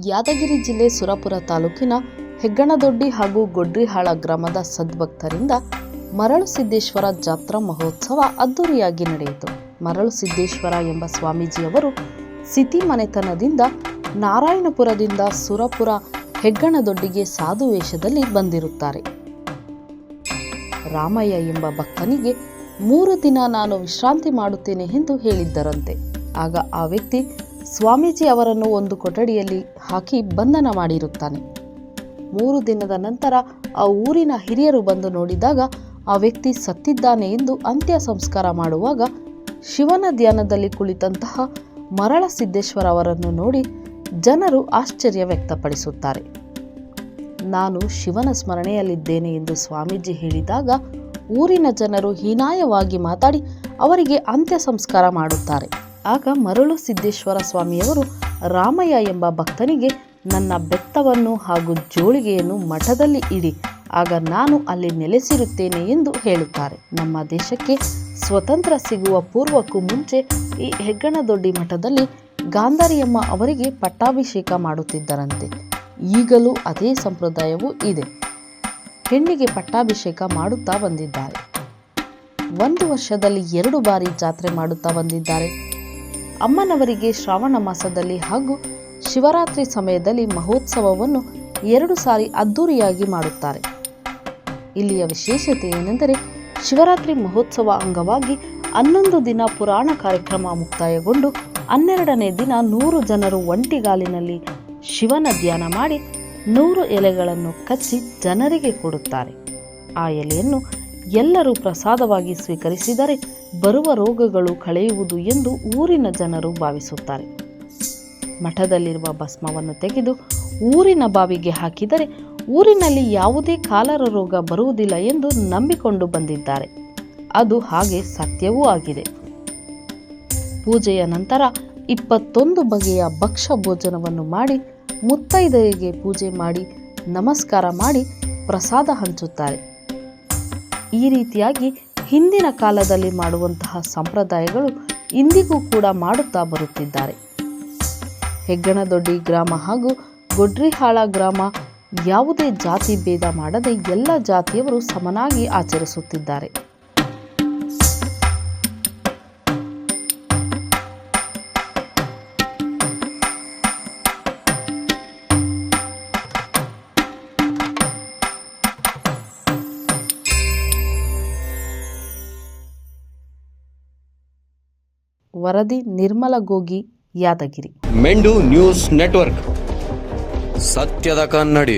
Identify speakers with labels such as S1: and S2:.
S1: ಯಾದಗಿರಿ ಜಿಲ್ಲೆ ಸುರಪುರ ತಾಲೂಕಿನ ಹೆಗ್ಗಣದೊಡ್ಡಿ ಹಾಗೂ ಗೊಡ್ರಿಹಾಳ ಗ್ರಾಮದ ಸದ್ಭಕ್ತರಿಂದ ಮರಳುಸಿದ್ದೇಶ್ವರ ಜಾತ್ರಾ ಮಹೋತ್ಸವ ಅದ್ದೂರಿಯಾಗಿ ನಡೆಯಿತು. ಮರಳುಸಿದ್ದೇಶ್ವರ ಎಂಬ ಸ್ವಾಮೀಜಿಯವರು ಸಿತಿ ಮನೆತನದಿಂದ ನಾರಾಯಣಪುರದಿಂದ ಸುರಪುರ ಹೆಗ್ಗಣದೊಡ್ಡಿಗೆ ಸಾಧು ವೇಷದಲ್ಲಿ ಬಂದಿರುತ್ತಾರೆ. ರಾಮಯ್ಯ ಎಂಬ ಭಕ್ತನಿಗೆ 3 ದಿನ ನಾನು ವಿಶ್ರಾಂತಿ ಮಾಡುತ್ತೇನೆ ಎಂದು ಹೇಳಿದ್ದರಂತೆ. ಆಗ ಆ ವ್ಯಕ್ತಿ ಸ್ವಾಮೀಜಿ ಅವರನ್ನು ಒಂದು ಕೊಠಡಿಯಲ್ಲಿ ಹಾಕಿ ಬಂಧನ ಮಾಡಿರುತ್ತಾನೆ. 3 ದಿನದ ನಂತರ ಆ ಊರಿನ ಹಿರಿಯರು ಬಂದು ನೋಡಿದಾಗ ಆ ವ್ಯಕ್ತಿ ಸತ್ತಿದ್ದಾನೆ ಎಂದು ಅಂತ್ಯ ಸಂಸ್ಕಾರ ಮಾಡುವಾಗ ಶಿವನ ಧ್ಯಾನದಲ್ಲಿ ಕುಳಿತಂತಹ ಮರಳಸಿದ್ದೇಶ್ವರ ಅವರನ್ನು ನೋಡಿ ಜನರು ಆಶ್ಚರ್ಯ ವ್ಯಕ್ತಪಡಿಸುತ್ತಾರೆ. ನಾನು ಶಿವನ ಸ್ಮರಣೆಯಲ್ಲಿದ್ದೇನೆ ಎಂದು ಸ್ವಾಮೀಜಿ ಹೇಳಿದಾಗ ಊರಿನ ಜನರು ಹೀನಾಯವಾಗಿ ಮಾತಾಡಿ ಅವರಿಗೆ ಅಂತ್ಯ ಸಂಸ್ಕಾರ ಮಾಡುತ್ತಾರೆ. ಆಗ ಮರಳುಸಿದ್ದೇಶ್ವರ ಸ್ವಾಮಿಯವರು ರಾಮಯ್ಯ ಎಂಬ ಭಕ್ತನಿಗೆ ನನ್ನ ಬೆತ್ತವನ್ನು ಹಾಗೂ ಜೋಳಿಗೆಯನ್ನು ಮಠದಲ್ಲಿ ಇಡಿ, ಆಗ ನಾನು ಅಲ್ಲಿ ನೆಲೆಸಿರುತ್ತೇನೆ ಎಂದು ಹೇಳುತ್ತಾರೆ. ನಮ್ಮ ದೇಶಕ್ಕೆ ಸ್ವತಂತ್ರ ಸಿಗುವ ಪೂರ್ವಕ್ಕೂ ಮುಂಚೆ ಈ ಹೆಗ್ಗಣದೊಡ್ಡಿ ಮಠದಲ್ಲಿ ಗಾಂಧಾರಿಯಮ್ಮ ಅವರಿಗೆ ಪಟ್ಟಾಭಿಷೇಕ ಮಾಡುತ್ತಿದ್ದರಂತೆ. ಈಗಲೂ ಅದೇ ಸಂಪ್ರದಾಯವೂ ಇದೆ. ಹೆಣ್ಣಿಗೆ ಪಟ್ಟಾಭಿಷೇಕ ಮಾಡುತ್ತಾ ಬಂದಿದ್ದಾರೆ. 1 ವರ್ಷದಲ್ಲಿ 2 ಬಾರಿ ಜಾತ್ರೆ ಮಾಡುತ್ತಾ ಬಂದಿದ್ದಾರೆ. ಅಮ್ಮನವರಿಗೆ ಶ್ರಾವಣ ಮಾಸದಲ್ಲಿ ಹಾಗೂ ಶಿವರಾತ್ರಿ ಸಮಯದಲ್ಲಿ ಮಹೋತ್ಸವವನ್ನು 2 ಸಾರಿ ಅದ್ದೂರಿಯಾಗಿ ಮಾಡುತ್ತಾರೆ. ಇಲ್ಲಿಯ ವಿಶೇಷತೆ ಏನೆಂದರೆ ಶಿವರಾತ್ರಿ ಮಹೋತ್ಸವ ಅಂಗವಾಗಿ 11 ದಿನ ಪುರಾಣ ಕಾರ್ಯಕ್ರಮ ಮುಕ್ತಾಯಗೊಂಡು 12ನೇ ದಿನ 100 ಜನರು ಒಂಟಿಗಾಲಿನಲ್ಲಿ ಶಿವನ ಧ್ಯಾನ ಮಾಡಿ 100 ಎಲೆಗಳನ್ನು ಕಚ್ಚಿ ಜನರಿಗೆ ಕೊಡುತ್ತಾರೆ. ಆ ಎಲೆಯನ್ನು ಎಲ್ಲರೂ ಪ್ರಸಾದವಾಗಿ ಸ್ವೀಕರಿಸಿದರೆ ಬರುವ ರೋಗಗಳು ಕಳೆಯುವುದು ಎಂದು ಊರಿನ ಜನರು ಭಾವಿಸುತ್ತಾರೆ. ಮಠದಲ್ಲಿರುವ ಭಸ್ಮವನ್ನು ತೆಗೆದು ಊರಿನ ಬಾವಿಗೆ ಹಾಕಿದರೆ ಊರಿನಲ್ಲಿ ಯಾವುದೇ ಕಾಲರ ರೋಗ ಬರುವುದಿಲ್ಲ ಎಂದು ನಂಬಿಕೊಂಡು ಬಂದಿದ್ದಾರೆ. ಅದು ಹಾಗೆ ಸತ್ಯವೂ ಆಗಿದೆ. ಪೂಜೆಯ ನಂತರ 21 ಬಗೆಯ ಭಕ್ಷ್ಯ ಭೋಜನವನ್ನು ಮಾಡಿ ಮುತ್ತೈದೆಯರಿಗೆ ಪೂಜೆ ಮಾಡಿ ನಮಸ್ಕಾರ ಮಾಡಿ ಪ್ರಸಾದ ಹಂಚುತ್ತಾರೆ. ಈ ರೀತಿಯಾಗಿ ಹಿಂದಿನ ಕಾಲದಲ್ಲಿ ಮಾಡುವಂತಹ ಸಂಪ್ರದಾಯಗಳು ಇಂದಿಗೂ ಕೂಡ ಮಾಡುತ್ತಾ ಬರುತ್ತಿದ್ದಾರೆ. ಹೆಗ್ಗಣದೊಡ್ಡಿ ಗ್ರಾಮ ಹಾಗೂ ಗೊಡ್ರಿಹಾಳ ಗ್ರಾಮ ಯಾವುದೇ ಜಾತಿ ಭೇದ ಮಾಡದೆ ಎಲ್ಲ ಜಾತಿಯವರು ಸಮನಾಗಿ ಆಚರಿಸುತ್ತಿದ್ದಾರೆ. ವರದಿ ನಿರ್ಮಲ ಗೋಗಿ, ಯಾದಗಿರಿ.
S2: ಮೆಂಡು ನ್ಯೂಸ್ ನೆಟ್ವರ್ಕ್, ಸತ್ಯದ ಕನ್ನಡಿ.